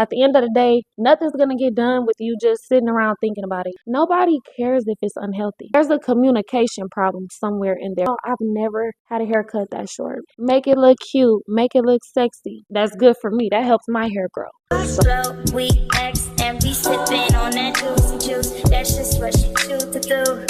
At the end of the day, nothing's gonna get done with you just sitting around thinking about it. Nobody cares if it's unhealthy. There's a communication problem somewhere in there. I've never had a haircut that short. Make it look cute, make it look sexy. That's good for me. That helps my hair grow. We X and we sipping on that juicy juice. That's just what she choose to do.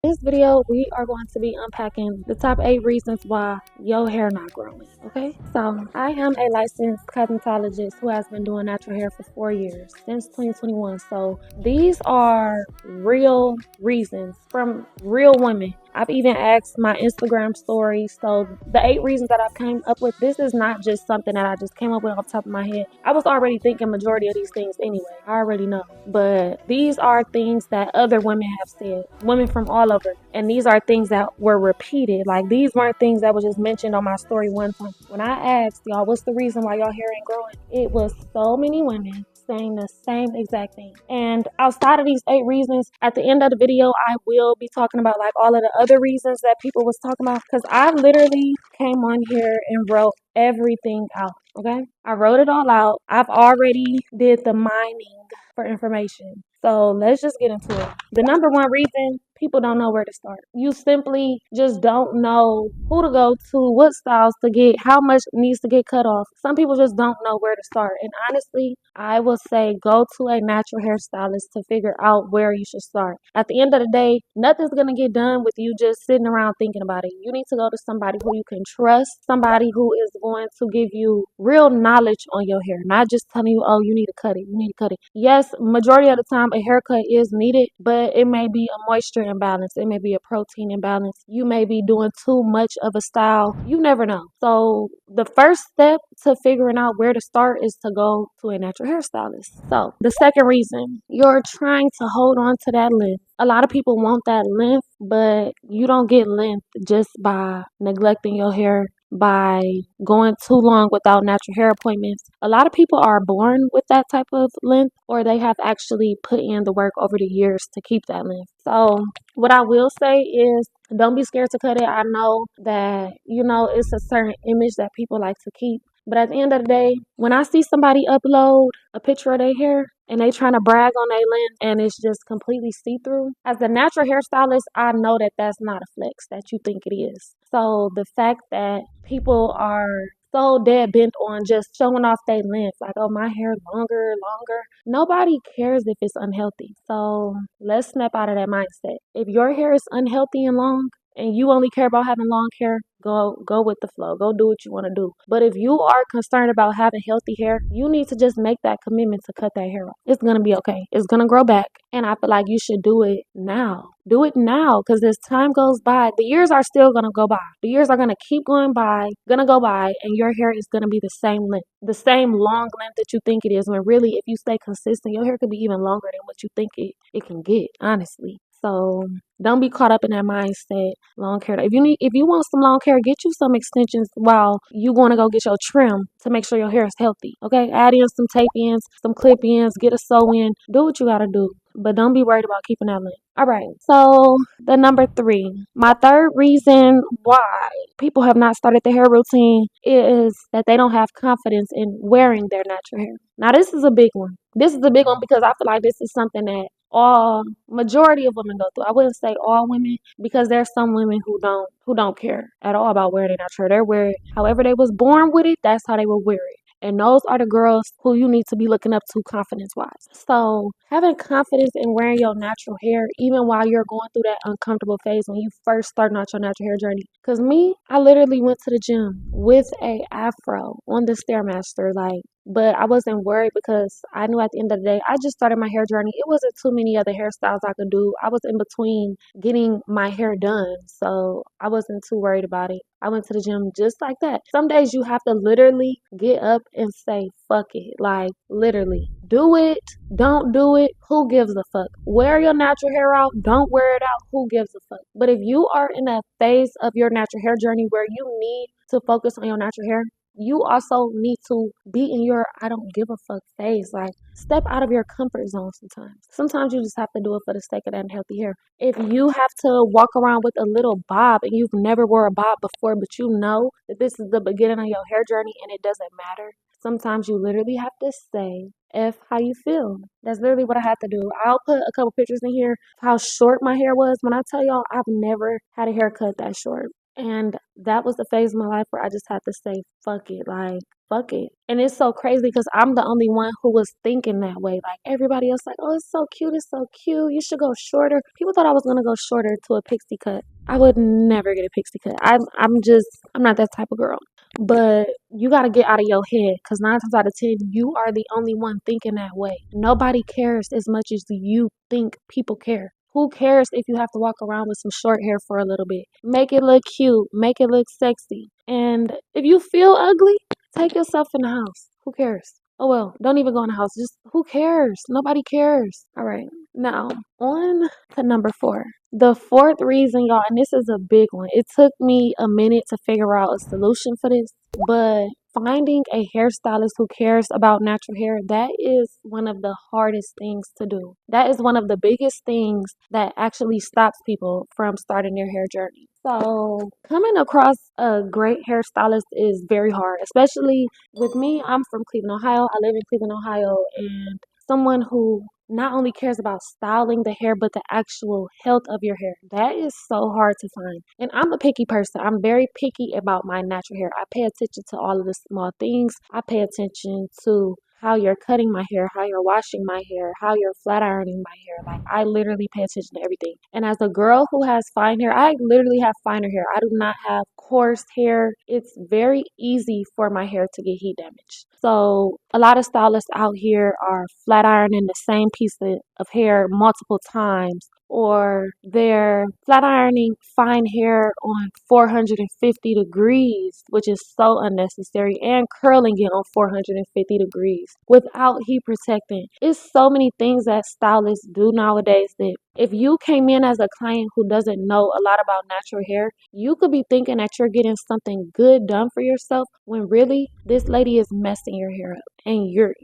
In this video, we are going to be unpacking the top 8 reasons why your hair not growing. Okay, so I am a licensed cosmetologist who has been doing natural hair for 4 years, since 2021. So these are real reasons from real women. I've even asked my Instagram story. So the 8 reasons that I've came up with, this is not just something that I just came up with off the top of my head. I was already thinking majority of these things anyway. I already know. But these are things that other women have said, women from all over. And these are things that were repeated. Like, these weren't things that were just mentioned on my story one time. When I asked y'all, what's the reason why y'all hair ain't growing? It was so many women saying the same exact thing. And outside of these 8 reasons, at the end of the video, I will be talking about like all of the other reasons that people was talking about, because I literally came on here and wrote everything out. Okay, I wrote it all out. I've already did the mining for information. So let's just get into it. The number one reason, people don't know where to start. You simply just don't know who to go to, what styles to get, how much needs to get cut off. Some people just don't know where to start. And honestly, I will say go to a natural hairstylist to figure out where you should start. At the end of the day, nothing's going to get done with you just sitting around thinking about it. You need to go to somebody who you can trust, somebody who is going to give you real knowledge on your hair, not just telling you, oh, you need to cut it, you need to cut it. Yes, majority of the time a haircut is needed, but it may be a moisture imbalance, it may be a protein imbalance, you may be doing too much of a style. You never know. So the first step to figuring out where to start is to go to a natural hairstylist. So the second reason, you're trying to hold on to that length. A lot of people want that length, but you don't get length just by neglecting your hair, by going too long without natural hair appointments. A lot of people are born with that type of length, or they have actually put in the work over the years to keep that length. So what I will say is, don't be scared to cut it. I know that, it's a certain image that people like to keep. But at the end of the day, when I see somebody upload a picture of their hair and they trying to brag on their length and it's just completely see-through, as a natural hairstylist, I know that that's not a flex that you think it is. So the fact that people are so dead bent on just showing off their length, like, oh, my hair longer. Nobody cares if it's unhealthy. So let's snap out of that mindset. If your hair is unhealthy and long, and you only care about having long hair, go with the flow. Go do what you want to do. But if you are concerned about having healthy hair, you need to just make that commitment to cut that hair off. It's going to be okay. It's going to grow back. And I feel like you should do it now. Do it now, because as time goes by, the years are still going to go by. The years are going to keep going by, and your hair is going to be the same length, the same long length that you think it is, when really, if you stay consistent, your hair could be even longer than what you think it can get, honestly. So don't be caught up in that mindset. Long hair. If you want some long hair, get you some extensions while you want to go get your trim to make sure your hair is healthy. Okay, add in some tape ins, some clip ins, get a sew in. Do what you gotta do, but don't be worried about keeping that length. All right. So the number 3, my third reason why people have not started their hair routine is that they don't have confidence in wearing their natural hair. Now this is a big one. This is a big one because I feel like this is something that majority of women go through. I wouldn't say all women, because there's some women who don't care at all about wearing their natural hair. They wear it however they was born with it. That's how they will wear it. And those are the girls who you need to be looking up to confidence-wise. So having confidence in wearing your natural hair, even while you're going through that uncomfortable phase when you first starting out your natural hair journey. Because me, I literally went to the gym with a afro on the Stairmaster, but I wasn't worried because I knew at the end of the day, I just started my hair journey. It wasn't too many other hairstyles I could do. I was in between getting my hair done, so I wasn't too worried about it. I went to the gym just like that. Some days you have to literally get up and say, fuck it. Like, literally. Do it. Don't do it. Who gives a fuck? Wear your natural hair out. Don't wear it out. Who gives a fuck? But if you are in a phase of your natural hair journey where you need to focus on your natural hair, you also need to be in your I don't give a fuck phase. Like, step out of your comfort zone sometimes. Sometimes you just have to do it for the sake of that healthy hair. If you have to walk around with a little bob and you've never wore a bob before, but you know that this is the beginning of your hair journey and it doesn't matter, sometimes you literally have to say F how you feel. That's literally what I had to do. I'll put a couple pictures in here of how short my hair was. When I tell y'all, I've never had a haircut that short. And that was the phase of my life where I just had to say, fuck it. Like, fuck it. And it's so crazy because I'm the only one who was thinking that way. Like, everybody else, like, oh, it's so cute. It's so cute. You should go shorter. People thought I was going to go shorter to a pixie cut. I would never get a pixie cut. I'm not that type of girl. But you got to get out of your head because 9 times out of 10, you are the only one thinking that way. Nobody cares as much as you think people care. Who cares if you have to walk around with some short hair for a little bit? Make it look cute, make it look sexy. And if you feel ugly, take yourself in the house. Who cares? Oh well, don't even go in the house. Just who cares? Nobody cares. All right. Now, on to number 4. The fourth reason, y'all, and this is a big one. It took me a minute to figure out a solution for this, but finding a hairstylist who cares about natural hair, that is one of the hardest things to do. That is one of the biggest things that actually stops people from starting their hair journey. So, coming across a great hairstylist is very hard, especially with me. I'm from Cleveland, Ohio. I live in Cleveland, Ohio, and someone who not only cares about styling the hair, but the actual health of your hair. That is so hard to find. And I'm a picky person. I'm very picky about my natural hair. I pay attention to all of the small things. I pay attention to how you're cutting my hair, how you're washing my hair, how you're flat ironing my hair. Like, I literally pay attention to everything. And as a girl who has fine hair, I literally have finer hair. I do not have coarse hair. It's very easy for my hair to get heat damage. So a lot of stylists out here are flat ironing the same piece of hair multiple times, or they're flat ironing fine hair on 450 degrees, which is so unnecessary, and curling it on 450 degrees without heat protecting. It's so many things that stylists do nowadays that if you came in as a client who doesn't know a lot about natural hair, you could be thinking that you're getting something good done for yourself when really this lady is messing your hair up and you're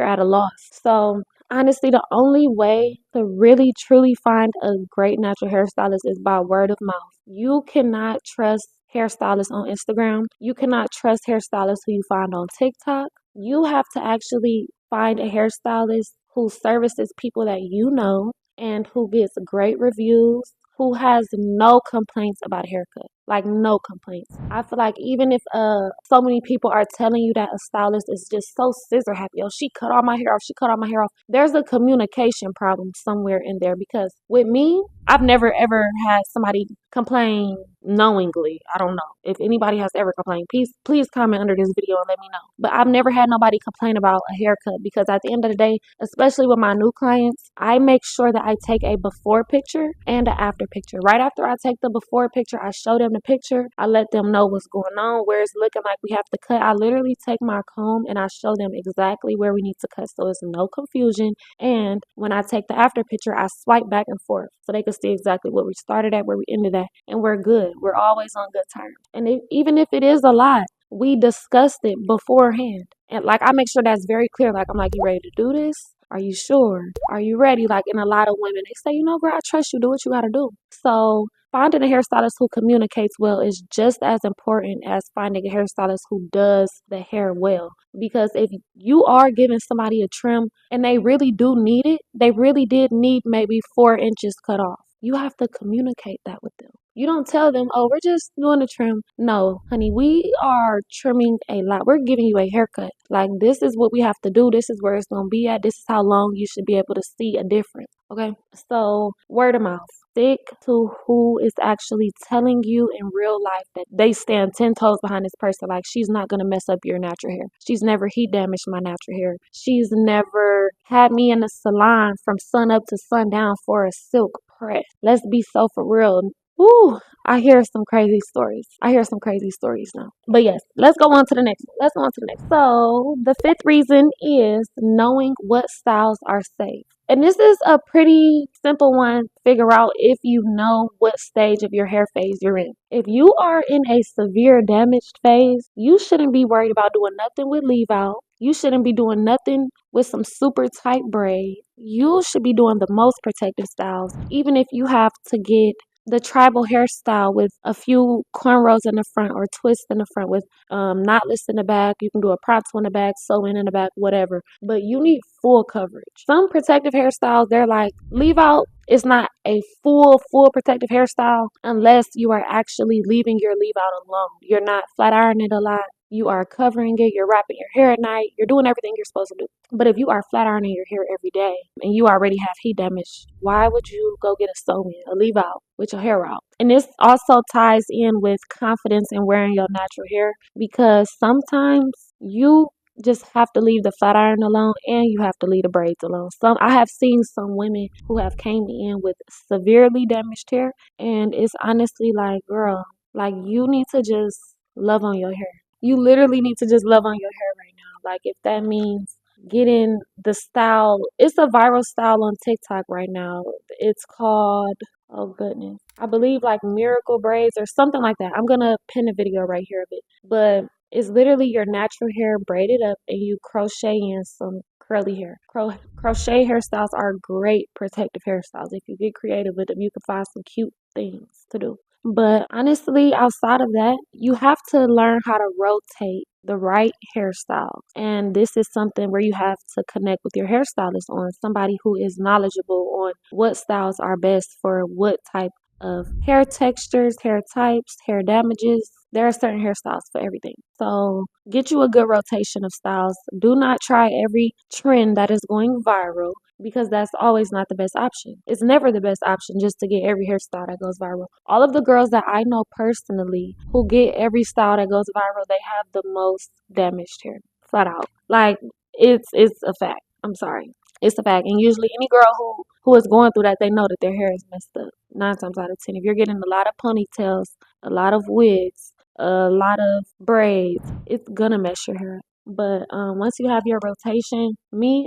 at a loss. So honestly, the only way to really truly find a great natural hairstylist is by word of mouth. You cannot trust hairstylists on Instagram. You cannot trust hairstylists who you find on TikTok. You have to actually find a hairstylist who services people that you know and who gets great reviews, who has no complaints about a haircut. Like, no complaints. I feel like even if so many people are telling you that a stylist is just so scissor happy, oh, she cut all my hair off, she cut all my hair off, there's a communication problem somewhere in there. Because with me, I've never ever had somebody complain knowingly. I don't know. If anybody has ever complained, please comment under this video and let me know. But I've never had nobody complain about a haircut because at the end of the day, especially with my new clients, I make sure that I take a before picture and an after picture. Right after I take the before picture, I show them the picture. I let them know what's going on, where it's looking like we have to cut. I literally take my comb and I show them exactly where we need to cut so it's no confusion. And when I take the after picture, I swipe back and forth so they can see exactly what we started at, where we ended at, and we're good. We're always on good terms. And even if it is a lot, we discussed it beforehand. And like, I make sure that's very clear. Like, I'm like, you ready to do this? Are you sure? Are you ready? Like, and a lot of women, they say, you know, girl, I trust you. Do what you got to do. So finding a hairstylist who communicates well is just as important as finding a hairstylist who does the hair well. Because if you are giving somebody a trim and they really do need it, they really did need maybe 4 inches cut off. You have to communicate that with them. You don't tell them, oh, we're just doing a trim. No, honey, we are trimming a lot. We're giving you a haircut. Like, this is what we have to do. This is where it's going to be at. This is how long you should be able to see a difference. Okay? So, word of mouth. Stick to who is actually telling you in real life that they stand 10 toes behind this person. Like, she's not going to mess up your natural hair. She's never heat damaged my natural hair. She's never had me in the salon from sun up to sundown for a silk press. Let's be so for real. Ooh, I hear some crazy stories. I hear some crazy stories now. But yes, let's go on to the next one. Let's go on to the next. So the fifth reason is knowing what styles are safe. And this is a pretty simple one to figure out if you know what stage of your hair phase you're in. If you are in a severe damaged phase, you shouldn't be worried about doing nothing with leave out. You shouldn't be doing nothing with some super tight braid. You should be doing the most protective styles, even if you have to get the tribal hairstyle with a few cornrows in the front or twists in the front with knotless in the back. You can do a pronto in the back, sew in the back, whatever. But you need full coverage. Some protective hairstyles, they're like leave out. It's not a full protective hairstyle unless you are actually leaving your leave out alone. You're not flat ironing it a lot. You are covering it. You're wrapping your hair at night. You're doing everything you're supposed to do. But if you are flat ironing your hair every day and you already have heat damage, why would you go get a sew in, a leave out with your hair out? And this also ties in with confidence in wearing your natural hair because sometimes you just have to leave the flat iron alone and you have to leave the braids alone. I have seen some women who have came in with severely damaged hair and it's honestly like, girl, like you need to just love on your hair. You literally need to just love on your hair right now. Like if that means getting the style, it's a viral style on TikTok right now. It's called, oh goodness, I believe like miracle braids or something like that. I'm gonna pin a video right here of it. But it's literally your natural hair braided up and you crochet in some curly hair. Crochet hairstyles are great protective hairstyles. If you get creative with them, you can find some cute things to do. But honestly, outside of that, you have to learn how to rotate the right hairstyle. And this is something where you have to connect with your hairstylist on somebody who is knowledgeable on what styles are best for what type of hair textures, hair types, hair damages. There are certain hairstyles for everything. So get you a good rotation of styles. Do not try every trend that is going viral because that's always not the best option. It's never the best option just to get every hairstyle that goes viral. All of the girls that I know personally who get every style that goes viral, they have the most damaged hair, flat out. Like it's a fact. I'm sorry. It's a fact. And usually any girl who is going through that, they know that their hair is messed up. 9 times out of 10. If you're getting a lot of ponytails, a lot of wigs, a lot of braids, it's gonna mess your hair up. But once you have your rotation,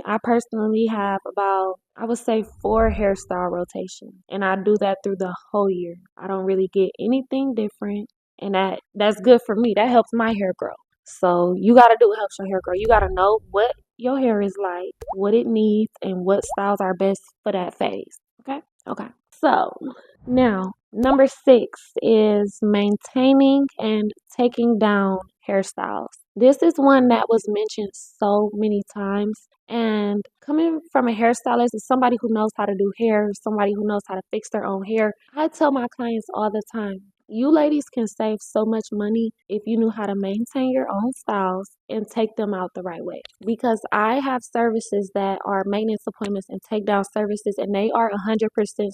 I personally have about, I would say, 4 hairstyle rotation, and I do that through the whole year. I don't really get anything different, and that's good for me. That helps my hair grow. So you gotta do what helps your hair grow. You gotta know what your hair is like, what it needs, and what styles are best for that phase. Okay? Okay. So now, number 6 is maintaining and taking down hairstyles. This is one that was mentioned so many times. And coming from a hairstylist is somebody who knows how to do hair, somebody who knows how to fix their own hair. I tell my clients all the time, you ladies can save so much money if you knew how to maintain your own styles and take them out the right way. Because I have services that are maintenance appointments and takedown services, and they are 100%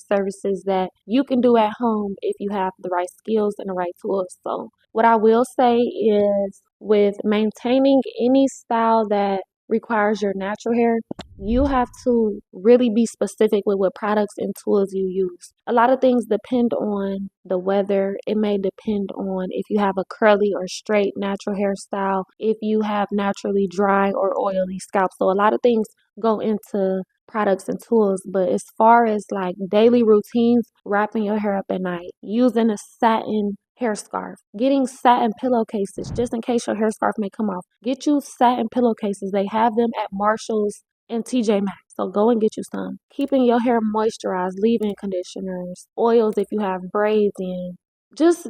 services that you can do at home if you have the right skills and the right tools. So, what I will say is with maintaining any style that requires your natural hair, you have to really be specific with what products and tools you use. A lot of things depend on the weather. It may depend on if you have a curly or straight natural hairstyle, if you have naturally dry or oily scalp. So a lot of things go into products and tools, but as far as like daily routines, wrapping your hair up at night, using a satin hair scarf, getting satin pillowcases just in case your hair scarf may come off. Get you satin pillowcases. They have them at Marshall's and TJ Maxx. So go and get you some. Keeping your hair moisturized, leave-in conditioners, oils if you have braids in. Just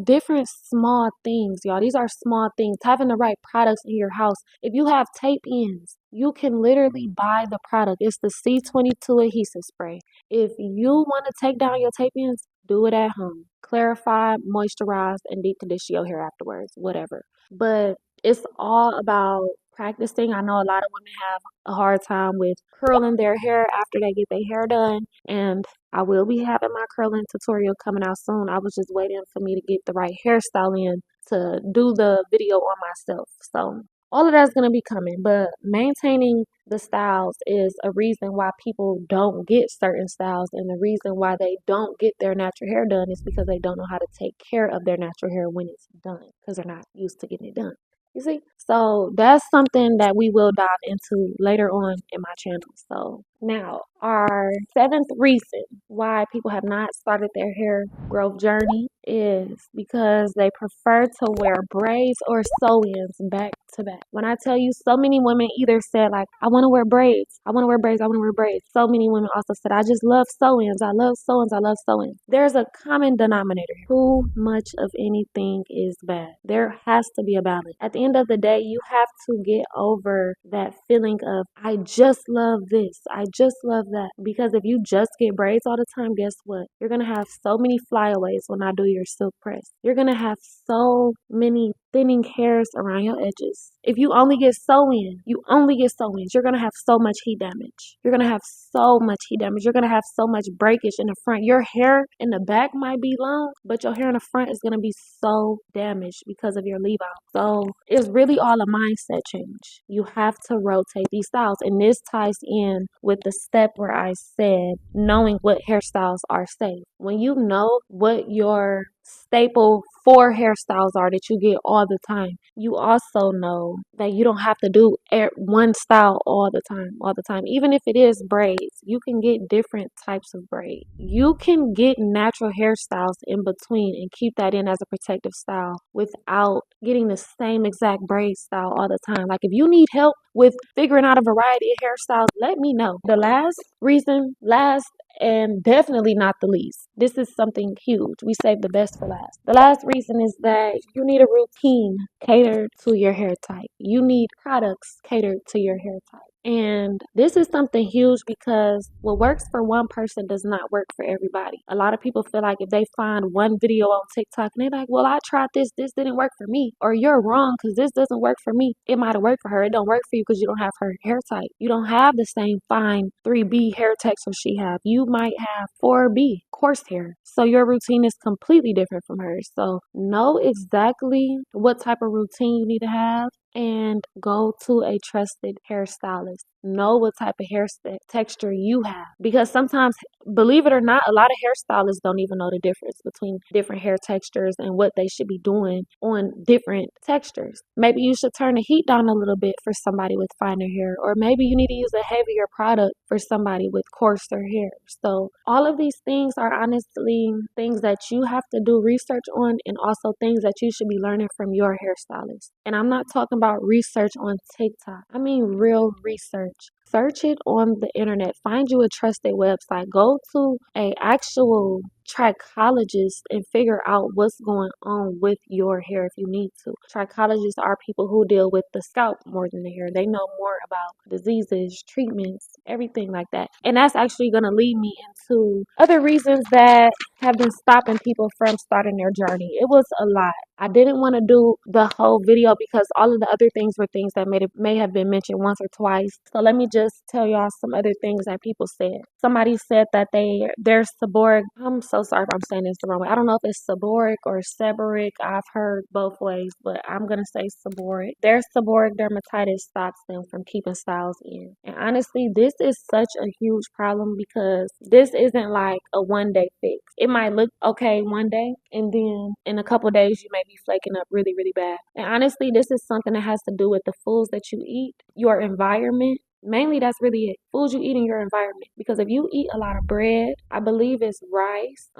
different small things, y'all. These are small things. Having the right products in your house. If you have tape ins, you can literally buy the product. It's the C22 adhesive spray. If you want to take down your tape ins, do it at home. Clarify, moisturize, and deep condition your hair afterwards, whatever. But it's all about practicing. I know a lot of women have a hard time with curling their hair after they get their hair done. And I will be having my curling tutorial coming out soon. I was just waiting for me to get the right hairstyle in to do the video on myself. So All of that's going to be coming, but maintaining the styles is a reason why people don't get certain styles, and the reason why they don't get their natural hair done is because they don't know how to take care of their natural hair when it's done, because they're not used to getting it done. You see? So that's something that we will dive into later on in my channel. So now, our seventh reason why people have not started their hair growth journey is because they prefer to wear braids or sew-ins back to back. When I tell you, so many women either said like, I want to wear braids, I want to wear braids, I want to wear braids. So many women also said, I just love sew-ins, I love sew-ins, I love sew-ins. There's a common denominator. Too much of anything is bad. There has to be a balance. At the end of the day, you have to get over that feeling of, I just love this, I just love that. Because if you just get braids all the time, guess what? You're going to have so many flyaways when I do your silk press. You're going to have so many thinning hairs around your edges. If you only get sew-in, you only get sew-ins, you're going to have so much heat damage. You're going to have so much heat damage. You're going to have so much breakage in the front. Your hair in the back might be long, but your hair in the front is going to be so damaged because of your leave out. So it's really all a mindset change. You have to rotate these styles. And this ties in with the step where I said knowing what hairstyles are safe. When you know what your staple 4 hairstyles are that you get all the time, you also know that you don't have to do one style all the time. Even if it is braids, you can get different types of braids. You can get natural hairstyles in between and keep that in as a protective style without getting the same exact braid style all the time. Like, if you need help with figuring out a variety of hairstyles, let me know. The last and definitely not the least, this is something huge. We save the best for last. The last reason is that you need a routine catered to your hair type. You need products catered to your hair type. And this is something huge because what works for one person does not work for everybody. A lot of people feel like if they find one video on TikTok and they're like, well, I tried this didn't work for me. Or you're wrong because this doesn't work for me. It might have worked for her. It don't work for you because you don't have her hair type. You don't have the same fine 3B hair texture she have. You might have 4B coarse hair. So your routine is completely different from hers. So know exactly what type of routine you need to have and go to a trusted hairstylist. Know what type of hair texture you have, because sometimes, believe it or not, a lot of hairstylists don't even know the difference between different hair textures and what they should be doing on different textures. Maybe you should turn the heat down a little bit for somebody with finer hair, or maybe you need to use a heavier product for somebody with coarser hair. So all of these things are honestly things that you have to do research on, and also things that you should be learning from your hairstylist. And I'm not talking about research on TikTok. I mean real research. Search it on the internet. Find you a trusted website. Go to a actual trichologist and figure out what's going on with your hair if you need to. Trichologists are people who deal with the scalp more than the hair. They know more about diseases, treatments, everything like that. And that's actually going to lead me into other reasons that have been stopping people from starting their journey. It was a lot. I didn't want to do the whole video because all of the other things were things that may have been mentioned once or twice. So let me just tell y'all some other things that people said. Somebody said that they're seborrheic. I'm so sorry if I'm saying this the wrong way. I don't know if it's seborrheic or seborrheic. I've heard both ways, but I'm gonna say seborrheic. Their seborrheic dermatitis stops them from keeping styles in. And honestly, this is such a huge problem because this isn't like a one-day fix. It might look okay one day, and then in a couple days you may be flaking up really, really bad. And honestly, this is something that has to do with the foods that you eat, your environment. Mainly, that's really it. Foods you eat in your environment. Because if you eat a lot of bread, I believe it's rice,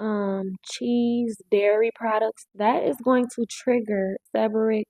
cheese, dairy products, that is going to trigger seborrheic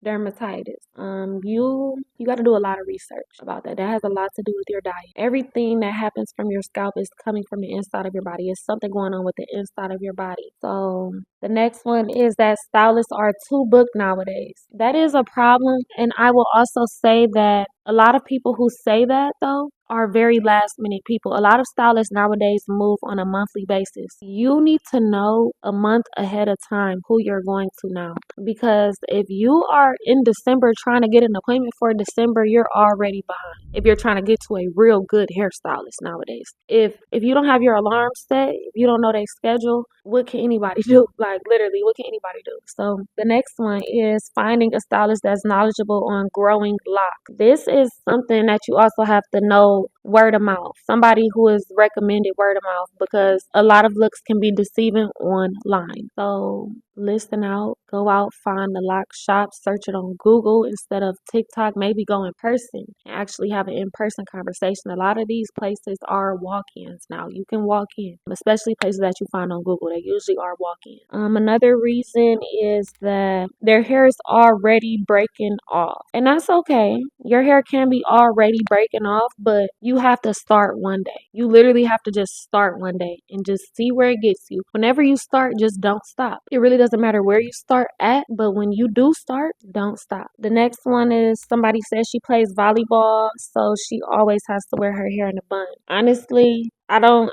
dermatitis. You got to do a lot of research about that. That has a lot to do with your diet. Everything that happens from your scalp is coming from the inside of your body. It's something going on with the inside of your body. So the next one is that stylists are too booked nowadays. That is a problem, and I will also say that a lot of people who say that, though, are very last minute people. A lot of stylists nowadays move on a monthly basis. You need to know a month ahead of time who you're going to now. Because if you are in December trying to get an appointment for December, you're already behind. If you're trying to get to a real good hairstylist nowadays. If you don't have your alarm set, if you don't know their schedule, what can anybody do? Like literally, what can anybody do? So the next one is finding a stylist that's knowledgeable on growing locks. This is something that you also have to know word of mouth. Somebody who is recommended word of mouth because a lot of looks can be deceiving online. So listen out, go out, find the lock shop, search it on Google instead of TikTok, maybe go in person and actually have an in-person conversation. A lot of these places are walk-ins now. You can walk in, especially places that you find on Google. They usually are walk-in. Another reason is that their hair is already breaking off. And that's okay. Your hair can be already breaking off, but you have to start one day. You literally have to just start one day and just see where it gets you. Whenever you start, just don't stop. It really doesn't matter where you start at, but when you do start, don't stop. The next one is somebody says she plays volleyball, so she always has to wear her hair in a bun. Honestly, I don't.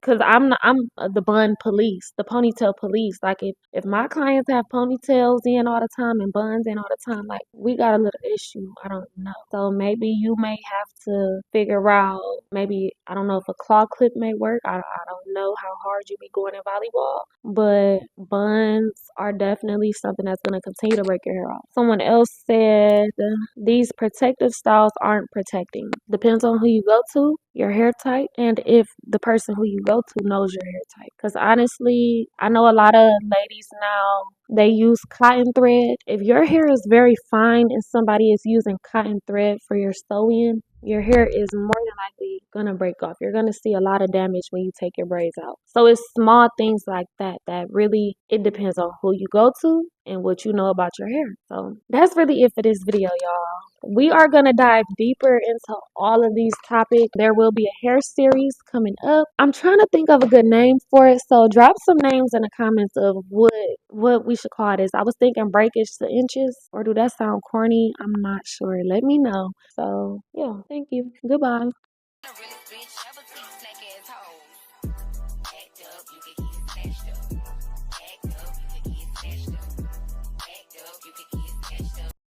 Cause I'm the bun police, the ponytail police. Like if my clients have ponytails in all the time and buns in all the time, like we got a little issue. I don't know. So maybe you may have to figure out. Maybe I don't know if a claw clip may work. I don't know how hard you be going in volleyball, but buns are definitely something that's gonna continue to break your hair off. Someone else said these protective styles aren't protecting. Depends on who you go to, your hair type, and if the person who you go to knows your hair type. Because honestly, I know a lot of ladies now, they use cotton thread. If your hair is very fine and somebody is using cotton thread for your sew-in, your hair is more than likely gonna break off. You're gonna see a lot of damage when you take your braids out. So it's small things like that that really, it depends on who you go to and what you know about your hair. So that's really it for this video, y'all. We are gonna dive deeper into all of these topics. There will be a hair series coming up. I'm trying to think of a good name for it, so drop some names in the comments of what we should call this. I was thinking breakage to inches, or do that sound corny? I'm not sure. Let me know. So yeah, thank you. Goodbye.